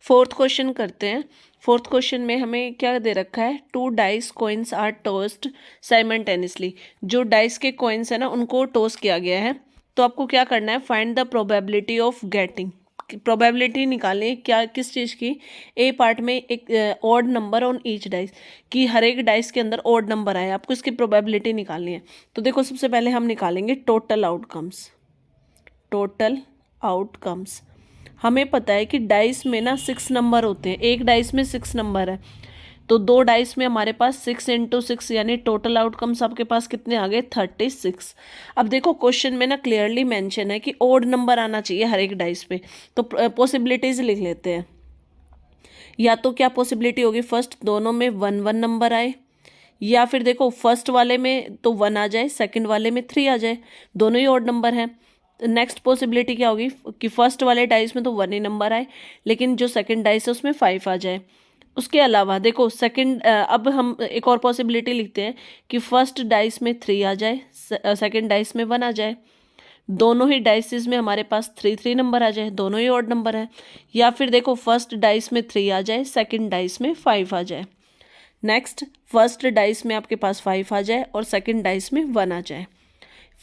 Fourth question करते हैं। Fourth question में हमें क्या दे रखा है, 2 dice coins are tossed simultaneously. जो डाइस के कॉइन्स है ना उनको टॉस किया गया है। तो आपको क्या करना है, find the probability of getting, probability निकालें क्या किस चीज़ की, ए पार्ट में एक odd number on each dice, कि हर एक डाइस के अंदर ऑड नंबर आए, आपको इसकी प्रोबेबिलिटी निकालनी है। तो देखो सबसे पहले हम निकालेंगे टोटल आउटकम्स। टोटल आउटकम्स हमें पता है कि डाइस में ना 6 नंबर होते हैं, एक डाइस में 6 नंबर है, तो 2 डाइस में हमारे पास 6 इंटू 6 यानी टोटल आउटकम्स आपके पास कितने आ गए, 36। अब देखो क्वेश्चन में ना क्लियरली मेंशन है कि ओड नंबर आना चाहिए हर एक डाइस पे, तो पॉसिबिलिटीज लिख लेते हैं। या तो क्या पॉसिबिलिटी होगी, फर्स्ट दोनों में 1 1 नंबर आए, या फिर देखो फर्स्ट वाले में तो 1 आ जाए, सेकंड वाले में 3 आ जाए, दोनों ही ऑड नंबर हैं। नेक्स्ट पॉसिबिलिटी क्या होगी कि फर्स्ट वाले डाइस में तो 1 ही नंबर आए, लेकिन जो सेकंड डाइस है उसमें 5 आ जाए। उसके अलावा देखो सेकंड, अब हम एक और पॉसिबिलिटी लिखते हैं कि फर्स्ट डाइस में 3 आ जाए, सेकंड डाइस में 1 आ जाए, दोनों ही डाइसिस में हमारे पास 3 3 नंबर आ जाए, दोनों ही ऑड नंबर है। या फिर देखो फर्स्ट डाइस में 3 आ जाए, सेकंड डाइस में 5 आ जाए। नेक्स्ट फर्स्ट डाइस में आपके पास 5 आ जाए और सेकंड डाइस में 1 आ जाए।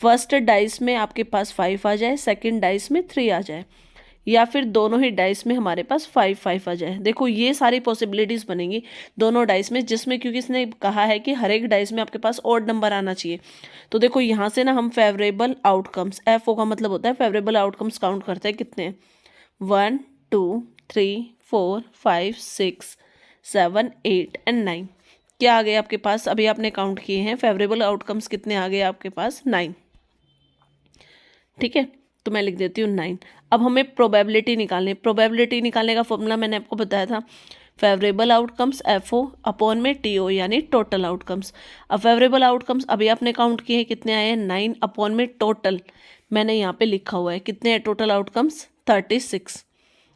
फर्स्ट डाइस में आपके पास 5 आ जाए, सेकंड डाइस में 3 आ जाए, या फिर दोनों ही डाइस में हमारे पास 5 5 आ जाए। देखो ये सारी पॉसिबिलिटीज़ बनेंगी दोनों डाइस में, जिसमें क्योंकि इसने कहा है कि हर एक डाइस में आपके पास ऑड नंबर आना चाहिए। तो देखो यहाँ से ना हम फेवरेबल आउटकम्स, एफ का मतलब होता है फेवरेबल आउटकम्स, काउंट करते हैं कितने, 1 2 3 4 5 6 7 8 एंड 9। क्या आ गए आपके पास, अभी आपने काउंट किए हैं, फेवरेबल आउटकम्स कितने आ गए आपके पास, 9। ठीक है, तो मैं लिख देती हूँ 9। अब हमें प्रोबेबिलिटी निकालनी, प्रोबेबिलिटी निकालने का फॉर्मूला मैंने आपको बताया था, favourable outcomes F O upon में टी ओ यानी टोटल आउटकम्स। अब फेवरेबल आउटकम्स अभी आपने काउंट किए हैं, कितने आए हैं, 9 अपॉन में टोटल, मैंने यहाँ पे लिखा हुआ है कितने हैं टोटल आउटकम्स, 36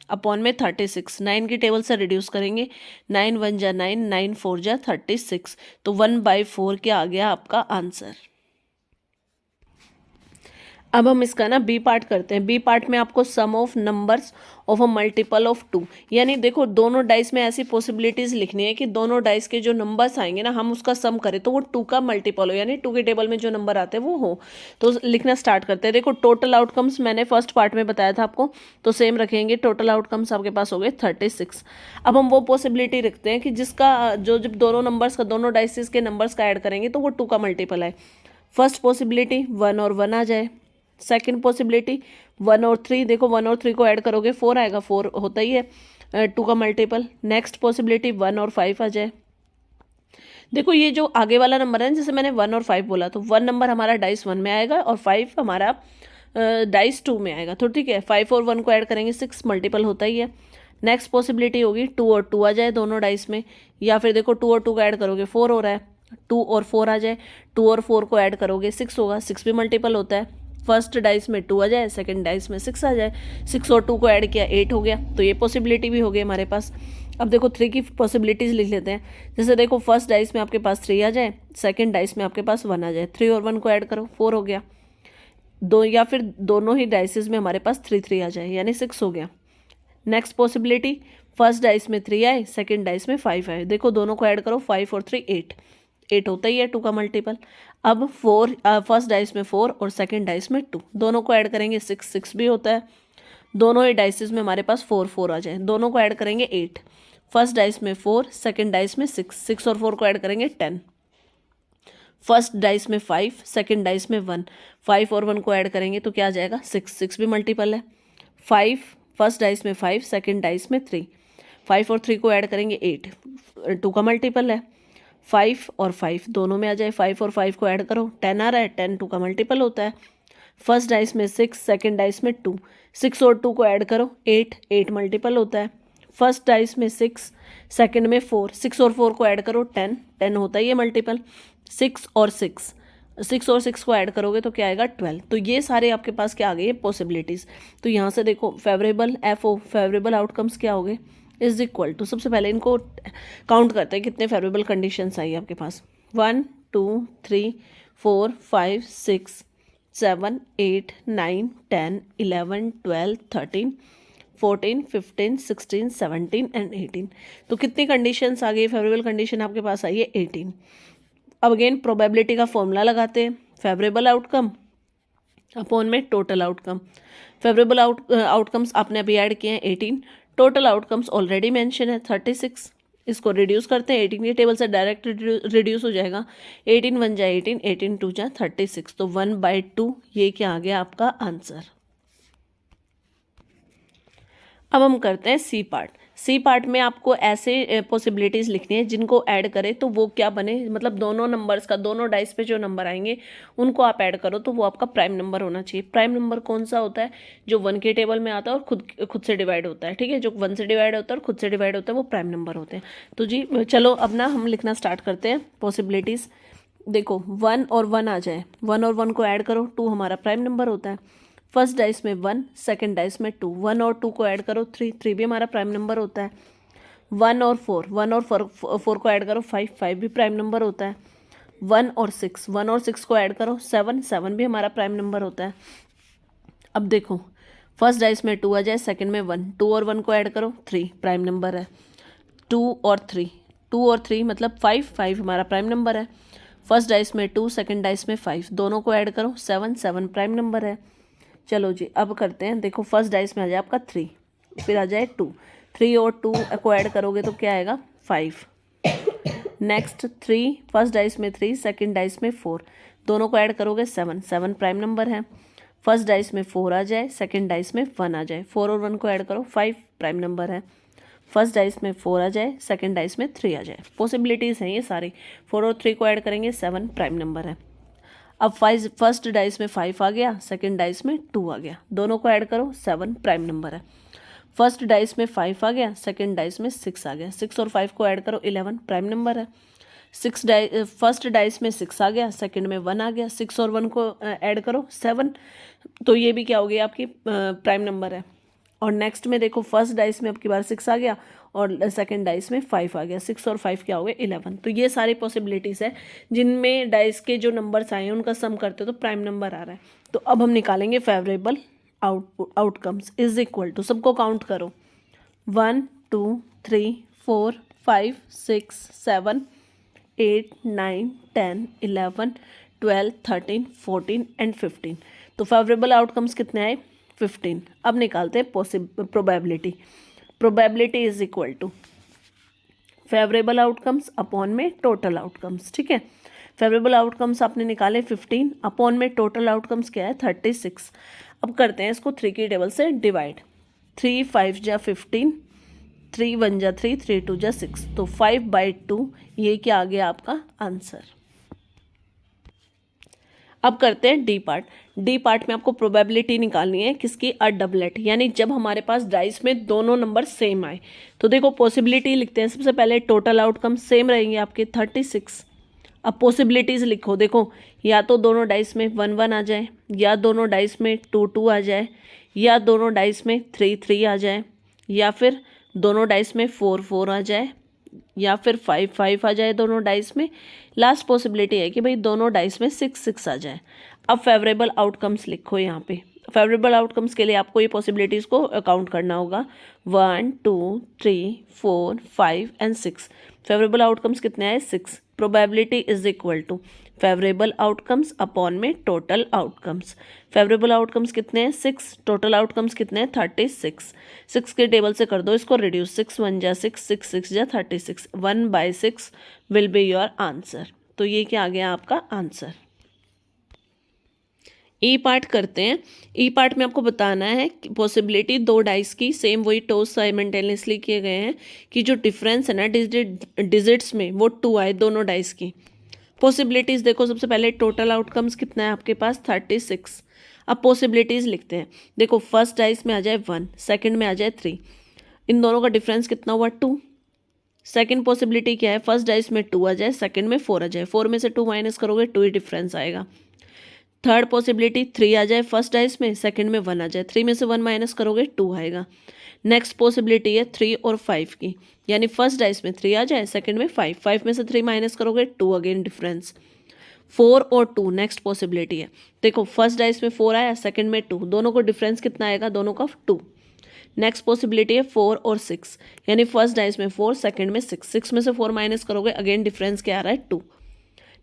अपॉन में 36। 9 की टेबल से रिड्यूस करेंगे, 9 1 जा 9, 9 4 जा 36, तो 1/4 क्या आ गया आपका आंसर। अब हम इसका ना बी पार्ट करते हैं। बी पार्ट में आपको sum of numbers of a multiple of 2, यानी देखो दोनों डाइस में ऐसी पॉसिबिलिटीज लिखनी है कि दोनों डाइस के जो नंबर्स आएंगे ना हम उसका सम करें तो वो 2 का मल्टीपल हो, यानी 2 के टेबल में जो नंबर आते हैं वो हो। तो लिखना स्टार्ट करते हैं। देखो टोटल आउटकम्स मैंने फर्स्ट पार्ट में बताया था आपको, तो सेम रखेंगे, टोटल आउटकम्स आपके पास हो गए 36। अब हम वो पॉसिबिलिटी रखते हैं कि जिसका जो जब दोनों नंबर्स का, दोनों डाइसिस के नंबर्स का ऐड करेंगे तो वो 2 का मल्टीपल है। फर्स्ट पॉसिबिलिटी 1 और 1 आ जाए, सेकंड पॉसिबिलिटी 1 और 3, देखो 1 और 3 को ऐड करोगे 4 आएगा, 4 होता ही है 2 का मल्टीपल। नेक्स्ट पॉसिबिलिटी 1 और 5 आ जाए। देखो ये जो आगे वाला नंबर है, जैसे मैंने 1 और 5 बोला, तो 1 नंबर हमारा डाइस 1 में आएगा और 5 हमारा डाइस 2 में आएगा, तो ठीक है 5 और 1 को ऐड करेंगे 6, मल्टीपल होता ही है। नेक्स्ट पॉसिबिलिटी होगी 2 और 2 आ जाए दोनों डाइस में, या फिर देखो 2 और 2 को ऐड करोगे 4 हो रहा है, 2 और 4 आ जाए, 2 और 4 को ऐड करोगे 6 होगा, 6 भी मल्टीपल होता है। फर्स्ट डाइस में 2 आ जाए, सेकंड डाइस में 6 आ जाए, 6 और 2 को ऐड किया 8 हो गया, तो ये पॉसिबिलिटी भी हो गई हमारे पास। अब देखो 3 की पॉसिबिलिटीज लिख लेते हैं। जैसे देखो फर्स्ट डाइस में आपके पास 3 आ जाए, सेकंड डाइस में आपके पास 1 आ जाए, 3 और 1 को ऐड करो 4 हो गया, दो या फिर दोनों ही डाइसेस में हमारे पास 3 3 आ जाए यानी 6 हो गया। नेक्स्ट पॉसिबिलिटी फर्स्ट डाइस में 3 आए, सेकंड डाइस में 5 आए, देखो दोनों को ऐड करो 5 और 3 8, 8 होता ही है 2 का मल्टीपल। अब 4, फर्स्ट डाइस में 4 और सेकंड डाइस में 2, दोनों को ऐड करेंगे 6, 6 भी होता है। दोनों ही डाइसेस में हमारे पास 4 4 आ जाए, दोनों को ऐड करेंगे 8, फर्स्ट डाइस में 4, सेकंड डाइस में 6, 6 और 4 को ऐड करेंगे 10। फर्स्ट डाइस में 5, सेकंड डाइस में 1, 5 और 1 को ऐड करेंगे तो क्या आ जाएगा 6, 6 भी मल्टीपल है। 5 फर्स्ट डाइस में 5, सेकंड डाइस में 3, 5 और 3 को ऐड करेंगे 8, 2 का मल्टीपल है। 5 और 5 दोनों में आ जाए, 5 और 5 को ऐड करो 10 आ रहा है, 10 2 का मल्टीपल होता है। फर्स्ट डाइस में 6, सेकंड डाइस में 2, 6 और 2 को ऐड करो 8, 8 मल्टीपल होता है। फर्स्ट डाइस में 6, सेकंड में 4, 6 और 4 को ऐड करो 10, 10 होता ही है मल्टीपल। 6 और 6, 6 और 6 को ऐड करोगे तो क्या आएगा 12। तो ये सारे आपके पास क्या आ गए पॉसिबिलिटीज़। तो यहाँ से देखो favourable F O favourable outcomes क्या हो गए इज इक्वल टू, सबसे पहले इनको काउंट करते हैं कितने फेवरेबल कंडीशंस आई आपके पास, 1 2 3 4 5 6 7 8 9 10 11 12 13 14, 15, 16, 17 एंड 18। तो कितनी कंडीशंस आ गई? फेवरेबल कंडीशन आपके पास आई है 18। अब अगेन प्रोबेबिलिटी का फॉर्मूला लगाते हैं, फेवरेबल आउटकम अपॉन में टोटल आउटकम। फेवरेबल आउटकम्स आपने अभी ऐड किए हैं 18, टोटल आउटकम्स ऑलरेडी मेंशन है 36। इसको रिड्यूस करते हैं, 18 की टेबल से डायरेक्ट रिड्यूस हो जाएगा। 18 1 जा 18, 18 2 जा 36, तो 1/2 ये क्या आ गया आपका आंसर। अब हम करते हैं सी पार्ट। सी पार्ट में आपको ऐसे पॉसिबिलिटीज़ लिखनी है जिनको ऐड करें तो वो क्या बने, मतलब दोनों नंबर्स का, दोनों डाइस पे जो नंबर आएंगे उनको आप ऐड करो तो वो आपका प्राइम नंबर होना चाहिए। प्राइम नंबर कौन सा होता है? जो 1 के टेबल में आता है और खुद से डिवाइड होता है, ठीक है। जो 1 से डिवाइड होता है और खुद से डिवाइड होता है वो प्राइम नंबर होते हैं। तो जी चलो अब ना हम लिखना स्टार्ट करते हैं पॉसिबिलिटीज़। देखो 1 और 1 आ जाए, 1 और 1 को ऐड करो, 2 हमारा प्राइम नंबर होता है। फर्स्ट डाइस में 1, सेकंड डाइस में 2, 1 और 2 को ऐड करो 3, 3 भी हमारा प्राइम नंबर होता है। 1 और 4, 1 और 4 को ऐड करो 5, 5 भी प्राइम नंबर होता है। 1 और 6, 1 और 6 को ऐड करो 7, 7 भी हमारा प्राइम नंबर होता है। अब देखो फर्स्ट डाइस में 2 आ जाए, सेकंड में 1, 2 और 1 को ऐड करो 3 प्राइम नंबर है। 2 और 3, 2 और 3 मतलब 5, 5 हमारा प्राइम नंबर है। फर्स्ट डाइस में 2, सेकंड डाइस में 5, दोनों को ऐड करो 7, 7 प्राइम नंबर है। चलो जी अब करते हैं, देखो फर्स्ट डाइस में आ जाए आपका 3, फिर आ जाए 2, 3 और 2 को ऐड करोगे तो क्या आएगा 5। नेक्स्ट 3, फर्स्ट डाइस में 3, सेकंड डाइस में 4, दोनों को ऐड करोगे 7, 7 प्राइम नंबर है। फर्स्ट डाइस में 4 आ जाए, सेकंड डाइस में 1 आ जाए, 4 और 1 को ऐड करो 5 प्राइम नंबर है। फर्स्ट डाइस में 4 आ जाए, सेकंड डाइस में 3 आ जाए। पॉसिबिलिटीज़ हैं ये सारी। 4 और 3 को ऐड करेंगे 7 प्राइम नंबर है। अब फर्स्ट डाइस में 5 आ गया, सेकंड डाइस में 2 आ गया, दोनों को ऐड करो 7 प्राइम नंबर है। फर्स्ट डाइस में 5 आ गया, सेकंड डाइस में 6 आ गया, 6 और 5 को ऐड करो 11 प्राइम नंबर है। फर्स्ट डाइस में 6 आ गया, सेकंड में 1 आ गया, 6 और 1 को ऐड करो 7, तो ये भी क्या हो गई आपकी प्राइम नंबर है। और नेक्स्ट में देखो फर्स्ट डाइस में अब की बार 6 आ गया और सेकंड डाइस में 5 आ गया, 6 और 5 क्या हो गए 11। तो ये सारी पॉसिबिलिटीज़ है जिनमें डाइस के जो नंबर्स आए हैं उनका सम करते हो तो प्राइम नंबर आ रहा है। तो अब हम निकालेंगे favourable outcomes is equal to, सबको काउंट करो, 1 2 3 4 5 6 7 8 9 10 11 12 13 14 एंड 15। तो फेवरेबल आउटकम्स कितने आए 15। अब निकालते हैं probability. Probability is equal to favourable outcomes upon में टोटल आउटकम्स, ठीक है। फेवरेबल आउटकम्स आपने निकाले 15, अपॉन में टोटल आउटकम्स क्या है 36। अब करते हैं इसको 3 की टेबल से डिवाइड। 3 5 जा 15, 3 1 जा 3, 3 2 जा 6, तो 5/2 ये क्या आ गया आपका आंसर। अब करते हैं डी पार्ट। डी पार्ट में आपको प्रोबेबिलिटी निकालनी है किसकी, अ डबलेट, यानी जब हमारे पास डाइस में दोनों नंबर सेम आए। तो देखो पॉसिबिलिटी लिखते हैं, सबसे पहले टोटल आउटकम सेम रहेंगे आपके 36। अब पॉसिबिलिटीज़ लिखो, देखो या तो दोनों डाइस में 1 1 आ जाए, या दोनों डाइस में 2 2 आ जाए, या दोनों डाइस में 3 3 आ जाए, या फिर दोनों डाइस में 4 4 आ जाए, या फिर 5 5 आ जाए दोनों डाइस में। लास्ट पॉसिबिलिटी है कि भाई दोनों डाइस में 6 6 आ जाए। अब फेवरेबल आउटकम्स लिखो यहाँ पे। फेवरेबल आउटकम्स के लिए आपको ये पॉसिबिलिटीज़ को काउंट करना होगा, 1 2 3 4 5 एंड 6। फेवरेबल आउटकम्स कितने आए 6। Probability is equal to favourable outcomes upon में टोटल आउटकम्स। फेवरेबल आउटकम्स कितने हैं 6, टोटल आउटकम्स कितने हैं 36। 6 के टेबल से कर दो इसको रिड्यूस, 6 1 जा 6, 6 6 जा 36, 1/6 विल बी योर आंसर। तो ये क्या आ गया आपका आंसर। ई पार्ट करते हैं। ई पार्ट में आपको बताना है कि पॉसिबिलिटी दो डाइस की सेम वही टोस साइमल्टेनियसली किए गए हैं कि जो डिफरेंस है ना डिजिट्स में वो 2 आए दोनों डाइस की। पॉसिबिलिटीज़ देखो, सबसे पहले टोटल आउटकम्स कितना है आपके पास 36। अब पॉसिबिलिटीज़ लिखते हैं, देखो फर्स्ट डाइस में आ जाए 1, सेकंड में आ जाए 3, इन दोनों का डिफरेंस कितना हुआ 2। सेकंड पॉसिबिलिटी क्या है, फर्स्ट डाइस में 2 आ जाए, सेकंड में 4 आ जाए, 4 में से 2 माइनस करोगे 2 ही डिफरेंस आएगा। थर्ड पॉसिबिलिटी 3 आ जाए फर्स्ट डाइस में, सेकंड में 1 आ जाए, 3 में से 1 माइनस करोगे 2 आएगा। नेक्स्ट पॉसिबिलिटी है 3 और 5 की, यानी फर्स्ट डाइस में 3 आ जाए, सेकंड में 5, 5 में से 3 माइनस करोगे 2 अगेन डिफरेंस। 4 और 2 नेक्स्ट पॉसिबिलिटी है, देखो फर्स्ट डाइस में 4 आया, सेकंड में 2, दोनों को डिफरेंस कितना आएगा, दोनों का 2। नेक्स्ट पॉसिबिलिटी है 4 और 6, यानी फर्स्ट डाइस में 4, सेकंड में 6, 6 में से 4 माइनस करोगे, अगेन डिफरेंस क्या आ रहा है 2।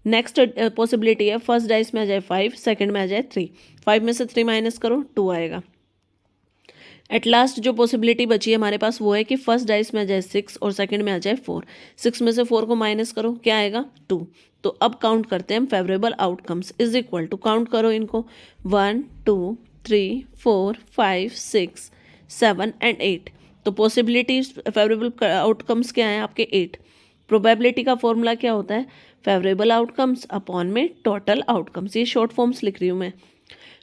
नेक्स्ट पॉसिबिलिटी है फर्स्ट डाइस में आ जाए 5, सेकंड में आ जाए 3, 5 में से 3 माइनस करो 2 आएगा। एट लास्ट जो पॉसिबिलिटी बची है हमारे पास वो है कि फर्स्ट डाइस में आ जाए 6 और सेकंड में आ जाए 4, 6 में से 4 को माइनस करो, क्या आएगा 2। तो अब काउंट करते हैं हम favourable outcomes is equal to, count करो इनको, 1 2 3 4 5 6 7 एंड 8। तो पॉसिबिलिटीज फेवरेबल आउटकम्स क्या हैं आपके 8। प्रोबेबिलिटी का फॉर्मूला क्या होता है, फेवरेबल आउटकम्स अपॉन में टोटल आउटकम्स, ये शॉर्ट फॉर्म्स लिख रही हूँ मैं।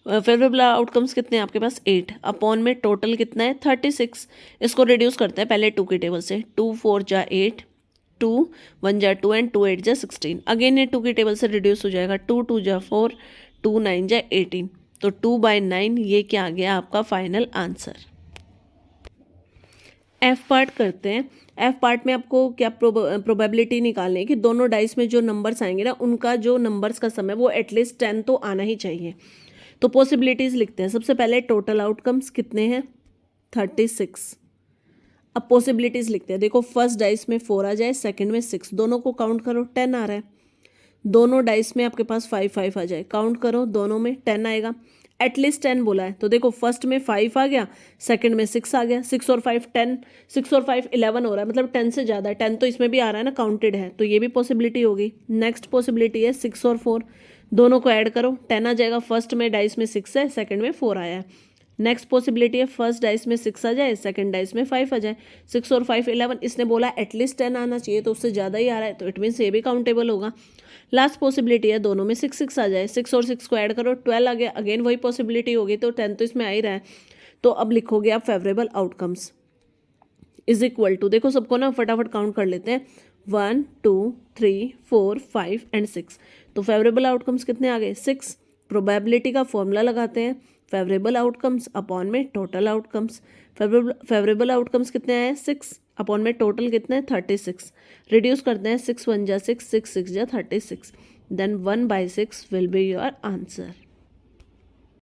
फेवरेबल आउटकम्स कितने हैं आपके पास 8, अपॉन में टोटल कितना है 36। इसको रिड्यूस करते हैं पहले 2 की टेबल से, 2 4 जा 8, 2 1 जा 2 एंड 2 8 जा 16। अगेन ये 2 की टेबल से रिड्यूस हो जाएगा, 2 2 जा 4, 2 9 जा 18। तो 2/9 ये क्या आ गया आपका फाइनल आंसर। एफ पार्ट करते हैं। एफ पार्ट में आपको क्या प्रोबेबिलिटी निकालनी है कि दोनों डाइस में जो नंबर्स आएंगे ना उनका जो नंबर्स का सम है वो एटलीस्ट 10 तो आना ही चाहिए। तो पॉसिबिलिटीज लिखते हैं। सबसे पहले टोटल आउटकम्स कितने हैं 36। अब पॉसिबिलिटीज लिखते हैं। देखो फर्स्ट डाइस में 4 आ जाए, सेकंड में 6, दोनों को काउंट करो 10 आ रहा है। दोनों डाइस में आपके पास 5 5 आ जाए, काउंट करो दोनों में 10 आएगा। एटलीस्ट 10 बोला है तो देखो फर्स्ट में 5 आ गया, सेकंड में 6 आ गया, 6 और 5 10, 6 और 5 11 हो रहा है, मतलब 10 से ज़्यादा है। 10 तो इसमें भी आ रहा है ना, काउंटेड है, तो ये भी पॉसिबिलिटी होगी। नेक्स्ट पॉसिबिलिटी है 6 और 4, दोनों को ऐड करो 10 आ जाएगा। फर्स्ट में डाइस में 6 है, सेकंड में 4 आया है। नेक्स्ट पॉसिबिलिटी है फर्स्ट डाइस में 6 आ जाए, सेकंड डाइस में 5 आ जाए। 6 और 5 11, इसने बोला एटलीस्ट 10 आना चाहिए तो उससे ज़्यादा ही आ रहा है, तो इट मीन्स ये भी काउंटेबल होगा। लास्ट पॉसिबिलिटी है दोनों में 6 6 आ जाए, 6 और 6 को ऐड करो 12 आ गया, अगेन वही पॉसिबिलिटी होगी, तो 10 तो इसमें आ ही रहा है। तो अब लिखोगे आप favourable outcomes is equal to, देखो सबको ना फटाफट काउंट कर लेते हैं, 1 2 3 4 5 एंड 6। तो फेवरेबल आउटकम्स कितने आ गए 6। प्रोबेबिलिटी का फॉर्मूला लगाते हैं, फेवरेबल आउटकम्स अपॉन में टोटल आउटकम्स। फेवरेबल आउटकम्स कितने आए 6, अपॉन में टोटल कितने 36। रिड्यूस करते हैं, 6 1 जा 6, 6 6 जा 36, then 1/6 will be your answer.